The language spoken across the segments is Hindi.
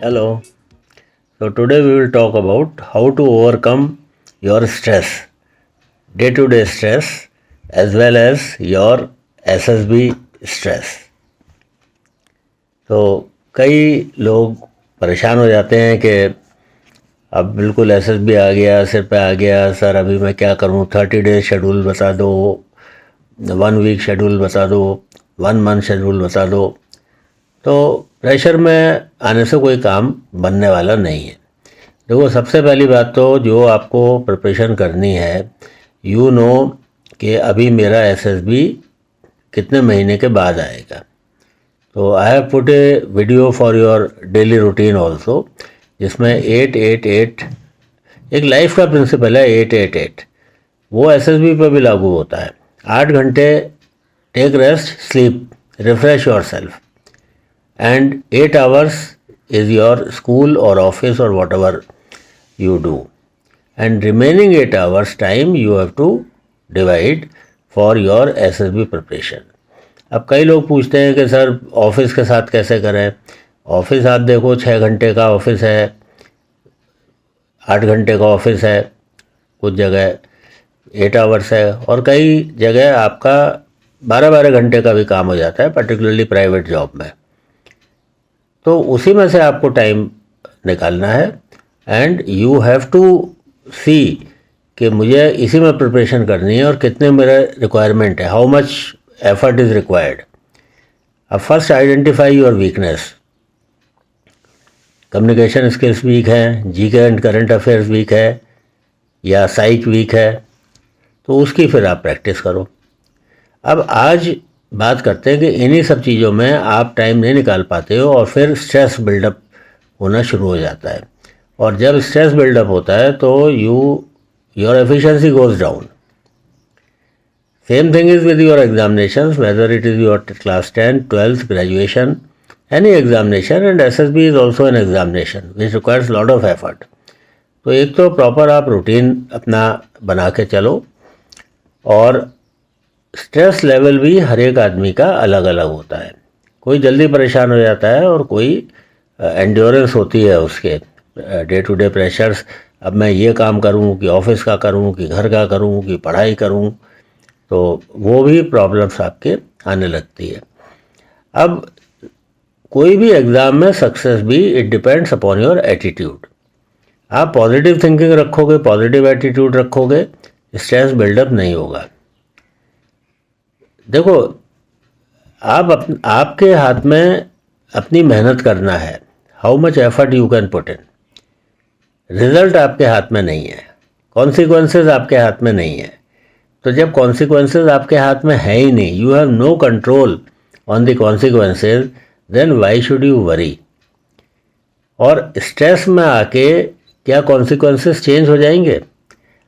Hello. So today we will talk about how to overcome your stress, day-to-day stress, as well as your SSB stress. तो कई लोग परेशान हो जाते हैं कि अब बिल्कुल SSB आ गया, सिर पे आ गया, सर अभी मैं क्या करूं, 30 डेज शेड्यूल बता दो, 1 वीक शेड्यूल बता दो, 1 मंथ शेड्यूल बता दो। तो प्रेशर में आने से कोई काम बनने वाला नहीं है। देखो, सबसे पहली बात तो जो आपको प्रिपरेशन करनी है, यू नो कि अभी मेरा SSB कितने महीने के बाद आएगा। तो I have put A video for your daily routine also, जिसमें 8-8-8 एक लाइफ का प्रिंसिपल है। 8-8-8 वो SSB पे भी लागू होता है। 8 घंटे take rest, sleep, refresh your self, and 8 hours is your school or office or whatever you do, and remaining 8 hours time you have to divide for your SSB preparation. अब कई लोग पूछते हैं कि सर ऑफिस के साथ कैसे करें। ऑफिस आप देखो 6 घंटे का ऑफिस है, 8 घंटे का ऑफिस है, कुछ जगह 8 आवर्स है, और कई जगह आपका 12-12 घंटे का भी काम हो जाता है, पर्टिकुलरली प्राइवेट जॉब में। तो उसी में से आपको टाइम निकालना है, एंड यू हैव टू सी कि मुझे इसी में प्रिपरेशन करनी है और कितने मेरा रिक्वायरमेंट है, how much effort is required. अब first identify your weakness. Communication skills weak हैं, GK and current affairs weak है, या साइक वीक है, तो उसकी फिर आप प्रैक्टिस करो। अब आज बात करते हैं कि इन्हीं सब चीज़ों में आप टाइम नहीं निकाल पाते हो और फिर स्ट्रेस बिल्डअप होना शुरू हो जाता है। और जब स्ट्रेस बिल्डअप होता है तो your efficiency goes down. Same thing is with your examinations, whether it is your class 10, 12th, graduation, any examination, and SSB is also an examination which requires lot of effort. तो एक तो प्रॉपर आप रूटीन अपना बना के चलो, और स्ट्रेस लेवल भी हर एक आदमी का अलग अलग होता है। कोई जल्दी परेशान हो जाता है और कोई एंड्योरेंस होती है उसके डे टू डे प्रेशर्स। अब मैं ये काम करूं कि ऑफिस का करूं कि घर का करूं कि पढ़ाई करूं, तो वो भी प्रॉब्लम्स आपके आने लगती है। अब कोई भी एग्ज़ाम में सक्सेस भी it depends upon your attitude. आप पॉजिटिव थिंकिंग रखोगे, पॉजिटिव एटीट्यूड रखोगे, स्ट्रेस बिल्डअप नहीं होगा। देखो, आपके हाथ में अपनी मेहनत करना है, how much effort you can put in. Result आपके हाथ में नहीं है, कॉन्सिक्वेंसेस आपके हाथ में नहीं है। तो जब कॉन्सिक्वेंसेस आपके हाथ में है ही नहीं, you have no control on the consequences, then why should you worry. और स्ट्रेस में आके क्या कॉन्सिक्वेंसेस चेंज हो जाएंगे?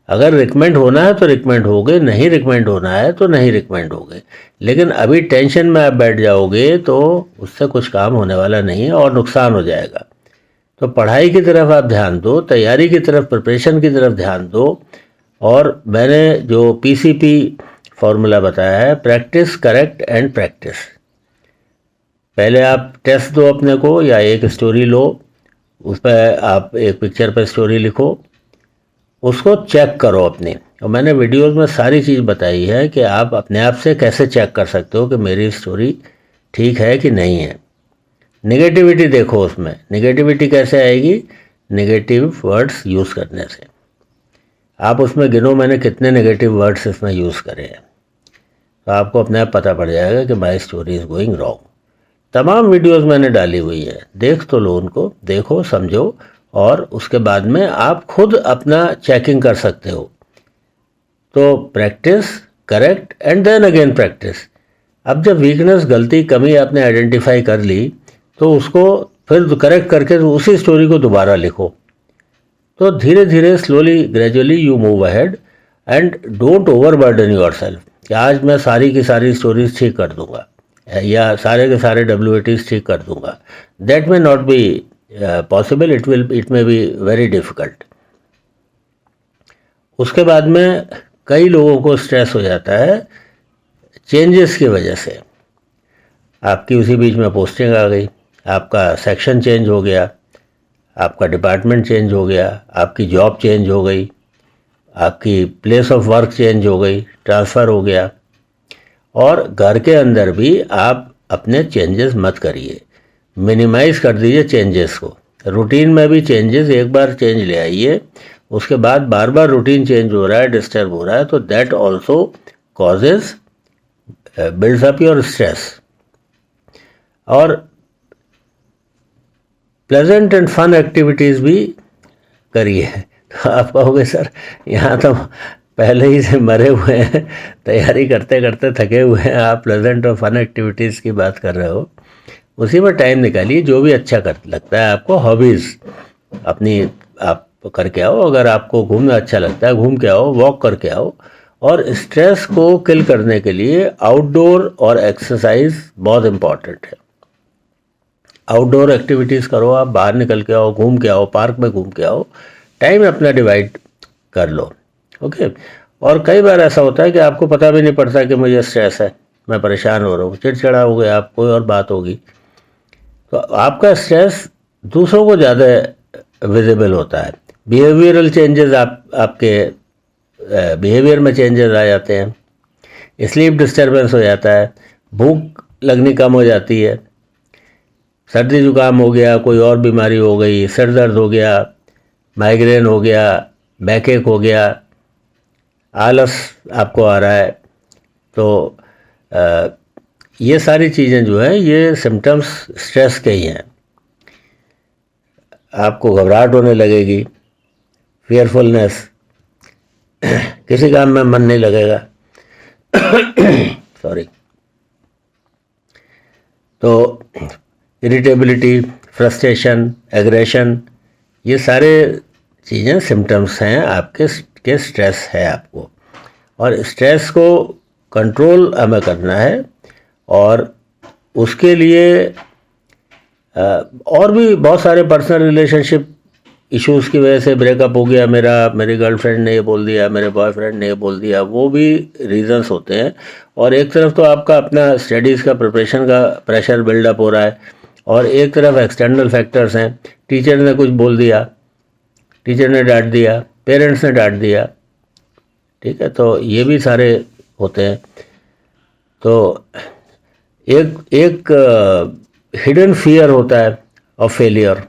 अगर रिकमेंड होना है तो रिकमेंड होगे, नहीं रिकमेंड होना है तो नहीं रिकमेंड होगे। लेकिन अभी टेंशन में आप बैठ जाओगे तो उससे कुछ काम होने वाला नहीं है और नुकसान हो जाएगा। तो पढ़ाई की तरफ आप ध्यान दो, तैयारी की तरफ, प्रिपरेशन की तरफ ध्यान दो। और मैंने जो PCP फॉर्मूला बताया है, प्रैक्टिस, करेक्ट एंड प्रैक्टिस। पहले आप टेस्ट दो अपने को, या एक स्टोरी लो, उस पर आप एक पिक्चर पर स्टोरी लिखो, उसको चेक करो अपनी। और मैंने वीडियोस में सारी चीज़ बताई है कि आप अपने आप से कैसे चेक कर सकते हो कि मेरी स्टोरी ठीक है कि नहीं है। नेगेटिविटी देखो, उसमें नेगेटिविटी कैसे आएगी? नेगेटिव वर्ड्स यूज़ करने से। आप उसमें गिनो मैंने कितने नेगेटिव वर्ड्स इसमें यूज़ करे हैं, तो आपको अपने आप पता पड़ जाएगा कि my story is going wrong. तमाम वीडियोस मैंने डाली हुई है, देख तो लो उनको, देखो, समझो, और उसके बाद में आप खुद अपना चेकिंग कर सकते हो। तो practice, correct and then again practice. अब जब वीकनेस, गलती, कमी आपने आइडेंटिफाई कर ली, तो उसको फिर करेक्ट करके उसी स्टोरी को दोबारा लिखो। तो धीरे धीरे, slowly, gradually you move ahead, and don't overburden yourself कि आज मैं सारी की सारी स्टोरीज ठीक कर दूंगा या सारे के सारे WATs ठीक कर दूंगा। That may not be possible, it may be very difficult. उसके बाद में कई लोगों को स्ट्रेस हो जाता है चेंजेस की वजह से। आपकी उसी बीच में पोस्टिंग आ गई, आपका सेक्शन चेंज हो गया, आपका डिपार्टमेंट चेंज हो गया, आपकी जॉब चेंज हो गई, आपकी प्लेस ऑफ वर्क चेंज हो गई, ट्रांसफ़र हो गया। और घर के अंदर भी आप अपने चेंजेस मत करिए, मिनिमाइज़ कर दीजिए चेंजेस को। रूटीन में भी चेंजेस एक बार चेंज ले आइए, उसके बाद बार बार रूटीन चेंज हो रहा है, डिस्टर्ब हो रहा है, तो that also causes builds up your stress. और प्लेजेंट एंड फन एक्टिविटीज़ भी करिए। तो आप कहोगे सर यहाँ तो पहले ही से मरे हुए हैं, तैयारी करते करते थके हुए हैं, आप प्लेजेंट और फन एक्टिविटीज़ की बात कर रहे हो। उसी में टाइम निकालिए, जो भी अच्छा लगता है आपको, हॉबीज़ अपनी आप करके आओ। अगर आपको घूमना अच्छा लगता है, घूम के आओ, वॉक करके आओ। और स्ट्रेस को किल करने के लिए आउटडोर और एक्सरसाइज बहुत इम्पॉर्टेंट है। आउटडोर एक्टिविटीज़ करो, आप बाहर निकल के आओ, घूम के आओ, पार्क में घूम के आओ, टाइम अपना डिवाइड कर लो। ओके। और कई बार ऐसा होता है कि आपको पता भी नहीं पड़ता कि मुझे स्ट्रेस है, मैं परेशान हो रहा हूँ, चिड़चिड़ा हो गया, आप कोई और बात होगी, तो आपका स्ट्रेस दूसरों को ज़्यादा विजिबल होता है। बिहेवियरल चेंजेस आपके बिहेवियर में चेंजेस आ जाते हैं, स्लीप डिस्टर्बेंस हो जाता है, भूख लगनी कम हो जाती है, सर्दी जुकाम हो गया, कोई और बीमारी हो गई, सिर दर्द हो गया, माइग्रेन हो गया, बैकएक हो गया, आलस आपको आ रहा है। तो ये सारी चीज़ें जो हैं ये सिम्टम्स स्ट्रेस के ही हैं। आपको घबराहट होने लगेगी, फियरफुलनेस, किसी काम में मन नहीं लगेगा सॉरी। तो इरिटेबिलिटी, फ्रस्ट्रेशन, एग्रेशन, ये सारे चीज़ें सिम्टम्स हैं आपके के स्ट्रेस है आपको। और स्ट्रेस को कंट्रोल हमें करना है, और उसके लिए और भी बहुत सारे पर्सनल रिलेशनशिप इश्यूज़ की वजह से ब्रेकअप हो गया मेरा, मेरी गर्लफ्रेंड ने ये बोल दिया, मेरे बॉयफ्रेंड ने ये बोल दिया, वो भी रीज़न्स होते हैं। और एक तरफ तो आपका अपना स्टडीज़ का प्रिपरेशन का प्रेशर बिल्डअप हो रहा है, और एक तरफ एक्सटर्नल फैक्टर्स हैं, टीचर ने कुछ बोल दिया, टीचर ने डांट दिया, पेरेंट्स ने डांट दिया, ठीक है, तो ये भी सारे होते हैं। तो एक हिडन फियर होता है ऑफ फेलियर,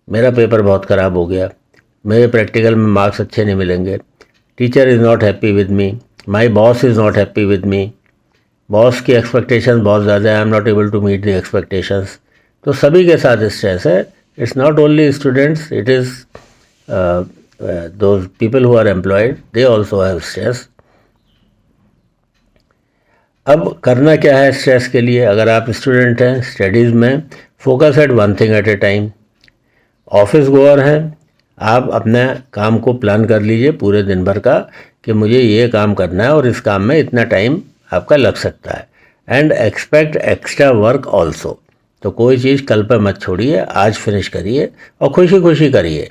मेरा पेपर बहुत ख़राब हो गया, मेरे प्रैक्टिकल में मार्क्स अच्छे नहीं मिलेंगे, teacher is not happy with me, my boss is not happy with me, boss की एक्सपेक्टेशंस बहुत ज़्यादा है, I am not able to meet the expectations. तो सभी के साथ स्ट्रेस है। It's not only students, it is those people who are employed, they also have stress. अब करना क्या है स्ट्रेस के लिए? अगर आप स्टूडेंट हैं, स्टडीज़ में focus at one thing at A time. Office गोअर हैं, आप अपने काम को प्लान कर लीजिए पूरे दिन भर का कि मुझे ये काम करना है और इस काम में इतना टाइम आपका लग सकता है। And expect extra work also. तो कोई चीज़ कल पर मत छोड़िए, आज फिनिश करिए और खुशी खुशी करिए,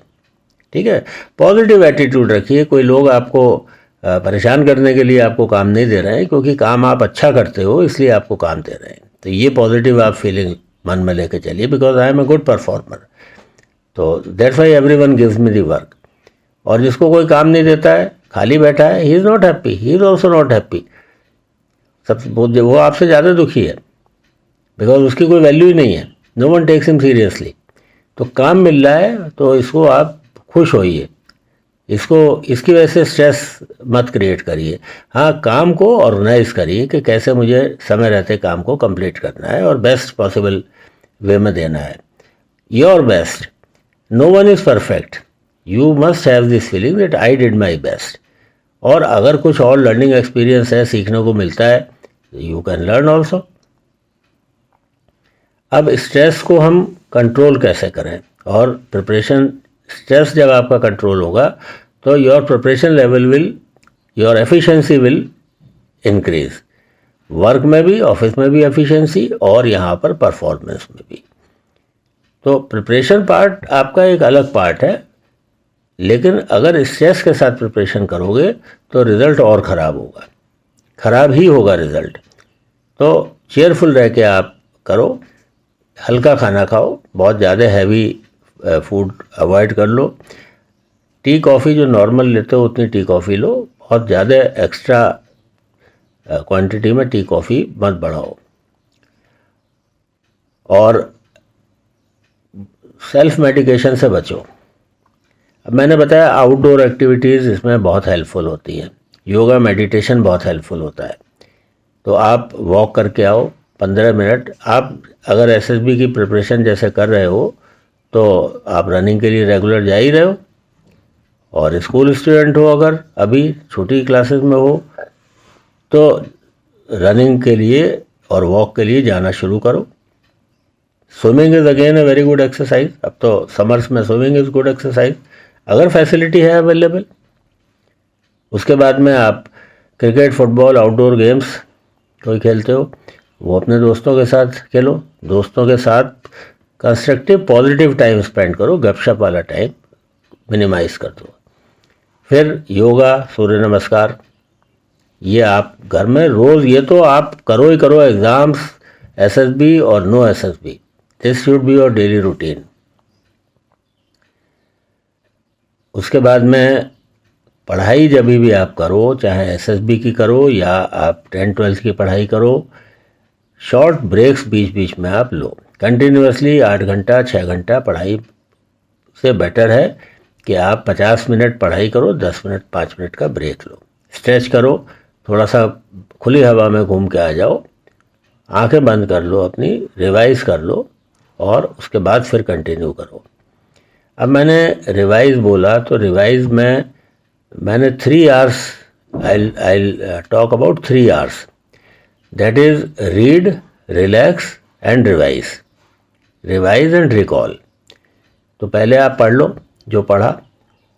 ठीक है। पॉजिटिव एटीट्यूड रखिए। कोई लोग आपको परेशान करने के लिए आपको काम नहीं दे रहे हैं, क्योंकि काम आप अच्छा करते हो इसलिए आपको काम दे रहे हैं। तो ये पॉजिटिव आप फीलिंग मन में लेके चलिए, because I am a good performer, तो that's why everyone gives me the work. और जिसको कोई काम नहीं देता है, खाली बैठा है, he is not happy, he is also not happy. सब वो आपसे ज़्यादा दुखी है, बिकॉज उसकी कोई वैल्यू ही नहीं है, no one takes him seriously. तो काम मिल रहा है तो इसको आप खुश होइए, इसकी वजह से स्ट्रेस मत क्रिएट करिए। हाँ, काम को ऑर्गेनाइज करिए कि कैसे मुझे समय रहते काम को कंप्लीट करना है और बेस्ट पॉसिबल वे में देना है, your best. No one is perfect, you must have this feeling that I did my best. और अगर कुछ और लर्निंग एक्सपीरियंस है, सीखने को मिलता है, यू कैन लर्न ऑल्सो। अब स्ट्रेस को हम कंट्रोल कैसे करें? और प्रिपरेशन, स्ट्रेस जब आपका कंट्रोल होगा तो your preparation level will, your efficiency will increase. Work में भी, ऑफिस में भी एफिशिएंसी, और यहाँ पर परफॉर्मेंस में भी। तो प्रिपरेशन पार्ट आपका एक अलग पार्ट है, लेकिन अगर स्ट्रेस के साथ प्रिपरेशन करोगे तो रिज़ल्ट और ख़राब होगा, ख़राब ही होगा रिज़ल्ट। तो चेयरफुल रह के आप करो, हल्का खाना खाओ, बहुत ज़्यादा हैवी फूड अवॉइड कर लो। टी कॉफ़ी जो नॉर्मल लेते हो उतनी टी कॉफ़ी लो, बहुत ज़्यादा एक्स्ट्रा क्वांटिटी में टी कॉफ़ी मत बढ़ाओ। और सेल्फ मेडिकेशन से बचो। अब मैंने बताया आउटडोर एक्टिविटीज़ इसमें बहुत हेल्पफुल होती हैं। योगा मेडिटेशन बहुत हेल्पफुल होता है। तो आप वॉक करके आओ 15 मिनट। आप अगर एसएसबी की प्रिपरेशन जैसे कर रहे हो तो आप रनिंग के लिए रेगुलर जा ही रहे हो, और स्कूल स्टूडेंट हो अगर अभी छोटी क्लासेस में हो तो रनिंग के लिए और वॉक के लिए जाना शुरू करो। Swimming is again a very good exercise. अब तो समर्स में स्विमिंग इज़ गुड एक्सरसाइज अगर फैसिलिटी है अवेलेबल। उसके बाद में आप क्रिकेट, फुटबॉल, आउटडोर गेम्स कोई खेलते हो वो अपने दोस्तों के साथ खेलो। दोस्तों के साथ कंस्ट्रक्टिव पॉजिटिव टाइम स्पेंड करो, गपशप वाला टाइम मिनिमाइज कर दो। फिर योगा, सूर्य नमस्कार, ये आप घर में रोज़, ये तो आप करो ही करो। एग्ज़ाम्स, एसएसबी और no SSB, this should be your daily routine. उसके बाद में पढ़ाई जब भी आप करो, चाहे एसएसबी की करो या आप 10-12 की पढ़ाई करो, शॉर्ट ब्रेक्स बीच बीच में आप लो। कंटिन्यूसली 8 घंटा 6 घंटा पढ़ाई से बेटर है कि आप 50 मिनट पढ़ाई करो, 10 मिनट 5 मिनट का ब्रेक लो, स्ट्रेच करो, थोड़ा सा खुली हवा में घूम के आ जाओ, आंखें बंद कर लो अपनी, रिवाइज कर लो और उसके बाद फिर कंटिन्यू करो। अब मैंने रिवाइज बोला तो रिवाइज में मैंने 3 hours, I talk about 3 hours, that is read, relax and revise. Revise and recall. तो पहले आप पढ़ लो जो पढ़ा,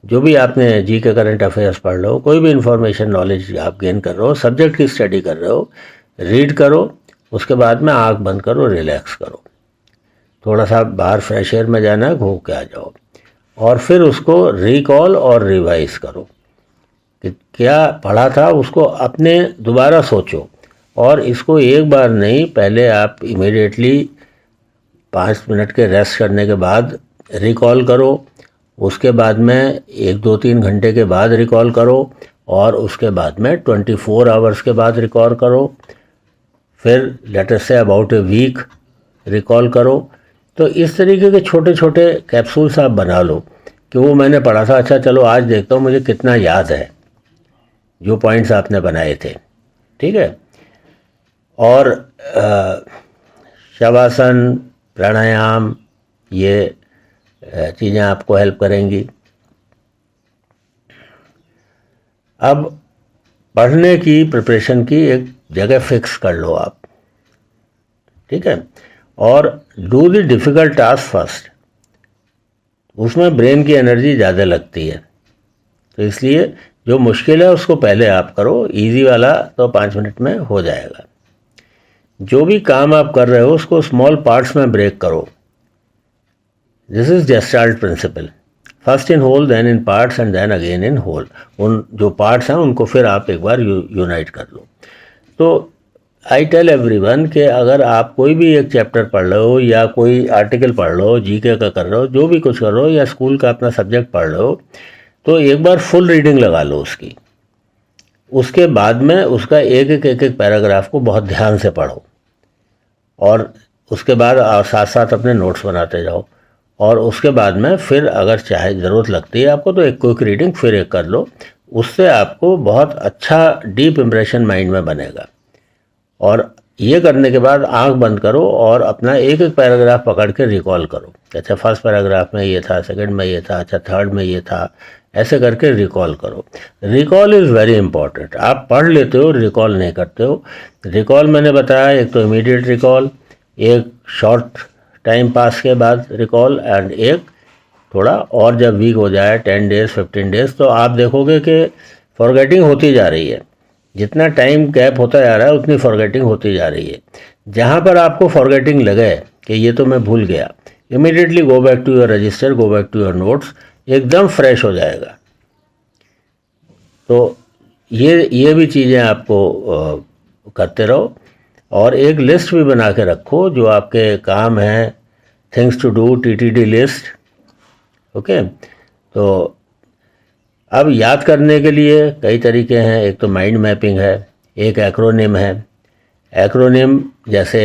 जो भी आपने जी के करंट अफेयर्स पढ़ लो, कोई भी इंफॉर्मेशन नॉलेज आप गेन कर रहे हो, सब्जेक्ट की स्टडी कर रहे हो, रीड करो। उसके बाद में आंख बंद करो, रिलैक्स करो, थोड़ा सा बाहर फ्रेश एयर में जाना है, घूम के आ जाओ, और फिर उसको रिकॉल और रिवाइज करो कि क्या पढ़ा था, उसको अपने दोबारा सोचो। और इसको एक बार नहीं, पहले आप इमीडिएटली 5 मिनट के रेस्ट करने के बाद रिकॉल करो, उसके बाद में 1-2-3 घंटे के बाद रिकॉल करो, और उसके बाद में 24 आवर्स के बाद रिकॉल करो, फिर let us say about a week recall करो। तो इस तरीके के छोटे छोटे कैप्सूल्स आप बना लो कि वो मैंने पढ़ा था, अच्छा चलो आज देखता हूँ मुझे कितना याद है जो पॉइंट्स आपने बनाए थे। ठीक है। और शवासन, प्राणायाम, ये चीज़ें आपको हेल्प करेंगी। अब पढ़ने की प्रिपरेशन की एक जगह फिक्स कर लो आप, ठीक है, और do the difficult task first. उसमें ब्रेन की एनर्जी ज़्यादा लगती है, तो इसलिए जो मुश्किल है उसको पहले आप करो, इजी वाला तो 5 मिनट में हो जाएगा। जो भी काम आप कर रहे हो उसको स्मॉल पार्ट्स में ब्रेक करो। This is Gestalt principle, first in whole, then in parts and then again in whole. उन जो पार्ट्स हैं उनको फिर आप एक बार यूनाइट कर लो। तो आई टेल एवरीवन कि अगर आप कोई भी एक चैप्टर पढ़ रहे हो या कोई आर्टिकल पढ़ रहे हो, जीके का कर रहे हो, जो भी कुछ कर रहे हो, या स्कूल का अपना सब्जेक्ट पढ़ रहे हो, तो एक बार फुल रीडिंग लगा लो उसकी। उसके बाद में उसका एक एक पैराग्राफ को बहुत ध्यान से पढ़ो, और उसके बाद साथ साथ अपने नोट्स बनाते जाओ। और उसके बाद में फिर अगर चाहे ज़रूरत लगती है आपको तो एक क्विक रीडिंग फिर एक कर लो। उससे आपको बहुत अच्छा डीप इम्प्रेशन माइंड में बनेगा। और ये करने के बाद आंख बंद करो और अपना एक एक पैराग्राफ पकड़ के रिकॉल करो। अच्छा फर्स्ट पैराग्राफ में ये था, सेकंड में ये था, अच्छा थर्ड में ये था, ऐसे करके रिकॉल करो। Recall is very important. आप पढ़ लेते हो, रिकॉल नहीं करते हो। रिकॉल मैंने बताया, एक तो इमीडिएट रिकॉल, एक शॉर्ट टाइम पास के बाद रिकॉल, एंड एक थोड़ा और जब वीक हो जाए 10 डेज 15 डेज, तो आप देखोगे कि फॉरगेटिंग होती जा रही है। जितना टाइम गैप होता जा रहा है उतनी फॉरगेटिंग होती जा रही है। जहाँ पर आपको फॉरगेटिंग लगे कि ये तो मैं भूल गया, immediately go back to your register, go back to your notes, एकदम फ्रेश हो जाएगा। तो ये भी चीज़ें आपको करते रहो। और एक लिस्ट भी बना के रखो जो आपके काम हैं, things to do, TTD list, okay, तो अब याद करने के लिए कई तरीके हैं। एक तो माइंड मैपिंग है, एक एक्रोनिम है। एक्रोनिम जैसे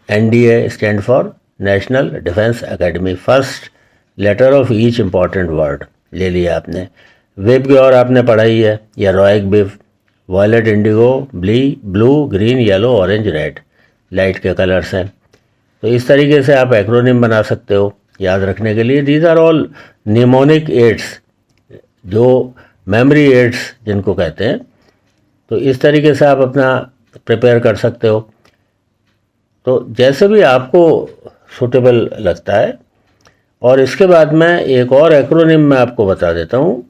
NDA stand for national defence academy, first letter of each important word ले लिया आपने। वेब की और आपने पढ़ाई है, या रॉइक बिव, violet, indigo, blue, green, yellow, orange, red, light के कलर्स हैं। तो इस तरीके से आप एक्रोनिम बना सकते हो याद रखने के लिए। These are all mnemonic aids, जो मेमोरी एड्स जिनको कहते हैं। तो इस तरीके से आप अपना प्रिपेयर कर सकते हो। तो जैसे भी आपको सूटेबल लगता है। और इसके बाद मैं एक और एक्रोनिम मैं आपको बता देता हूँ,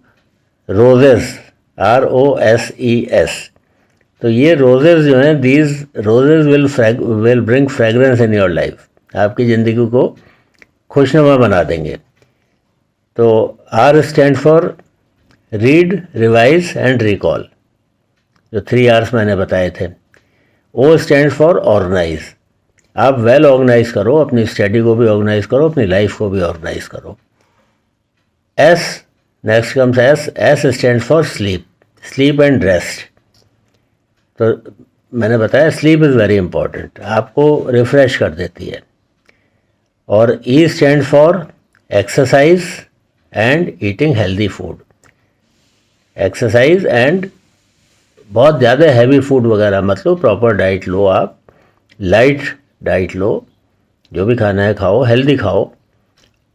रोजेस, ROSES। तो ये रोजेस जो हैं, these roses will bring fragrance in your life, आपकी ज़िंदगी को खुशनुमा बना देंगे। तो R stand for read, revise and recall, जो 3 R's मैंने बताए थे। O स्टैंड फॉर ऑर्गेनाइज, आप वेल ऑर्गेनाइज करो, अपनी स्टडी को भी ऑर्गेनाइज करो, अपनी लाइफ को भी ऑर्गेनाइज करो। S, next comes S stand for sleep, sleep and rest. तो मैंने बताया स्लीप इज़ वेरी इंपॉर्टेंट, आपको रिफ्रेश कर देती है। और E stand for exercise and eating healthy food, exercise and बहुत ज़्यादा हैवी फूड वगैरह मत लो, प्रॉपर डाइट लो, आप लाइट डाइट लो, जो भी खाना है खाओ, हेल्दी खाओ,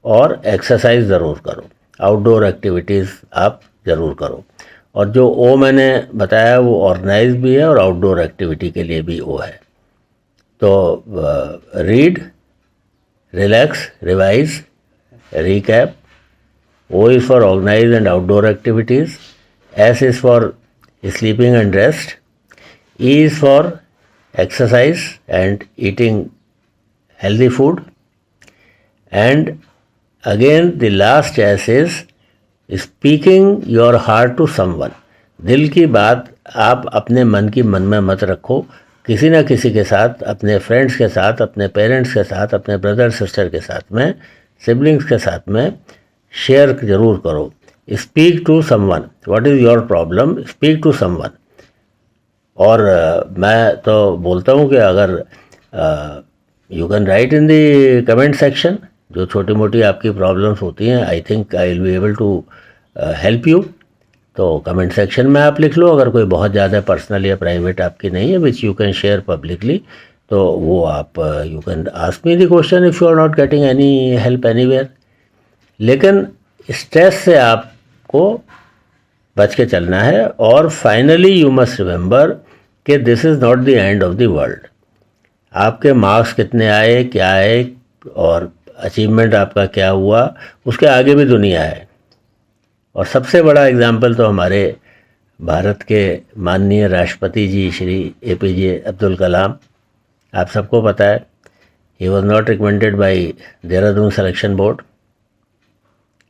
और एक्सरसाइज ज़रूर करो, आउटडोर एक्टिविटीज़ आप ज़रूर करो। और जो O मैंने बताया वो ऑर्गेनाइज भी है और आउटडोर एक्टिविटी के लिए भी O है। तो read, relax, revise, recap. O is for organize and outdoor activities. S is for sleeping and rest. E is for exercise and eating healthy food. And again the last S is speaking your heart to someone. दिल की बात आप अपने मन की मन में मत रखो, किसी ना किसी के साथ, अपने फ्रेंड्स के साथ, अपने पेरेंट्स के साथ, अपने ब्रदर सिस्टर के साथ में, सिबलिंग्स के साथ में शेयर ज़रूर करो। Speak to someone, what is your problem, speak to someone. और मैं तो बोलता हूँ कि अगर you can write in the comment section, जो छोटी मोटी आपकी प्रॉब्लम्स होती हैं, I think I will be able to help you. तो कमेंट सेक्शन में आप लिख लो, अगर कोई बहुत ज़्यादा पर्सनल या प्राइवेट आपकी नहीं है which you can share publicly, तो वो आप you can ask me the question if you are not getting any help anywhere. लेकिन स्ट्रेस से आपको बच के चलना है। और फाइनली यू मस्ट रिमेंबर कि this is not the end of the world. आपके मार्क्स कितने आए, क्या आए और अचीवमेंट आपका क्या हुआ, उसके आगे भी दुनिया है। और सबसे बड़ा एग्जाम्पल तो हमारे भारत के माननीय राष्ट्रपति जी श्री APJ अब्दुल कलाम, आप सबको पता है, he was not recommended by Dehradun selection board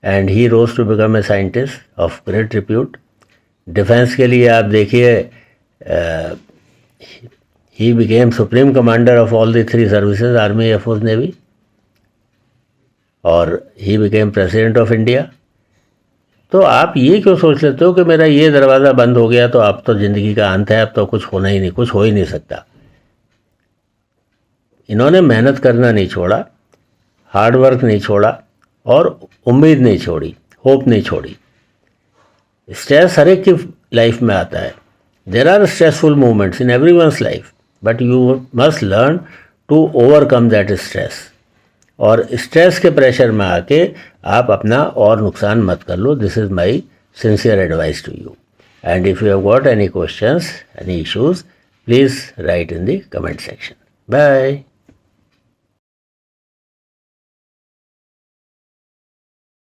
and he rose to become a scientist of great repute. Defence के लिए आप देखिए, he became supreme commander of all the 3 services, army, air force, navy, और he became president of India. तो आप ये क्यों सोच लेते हो कि मेरा ये दरवाज़ा बंद हो गया तो अब तो ज़िंदगी का अंत है, अब तो कुछ होना ही नहीं, कुछ हो ही नहीं सकता। इन्होंने मेहनत करना नहीं छोड़ा, हार्ड वर्क नहीं छोड़ा, और उम्मीद नहीं छोड़ी, होप नहीं छोड़ी। स्ट्रेस हर एक की लाइफ में आता है, there are stressful moments in everyone's life, but you must learn to overcome that stress. और स्ट्रेस के प्रेशर में आके आप अपना और नुकसान मत कर लो। This is my sincere advice to you. And if you have got any questions, any issues, please write in the comment section. Bye.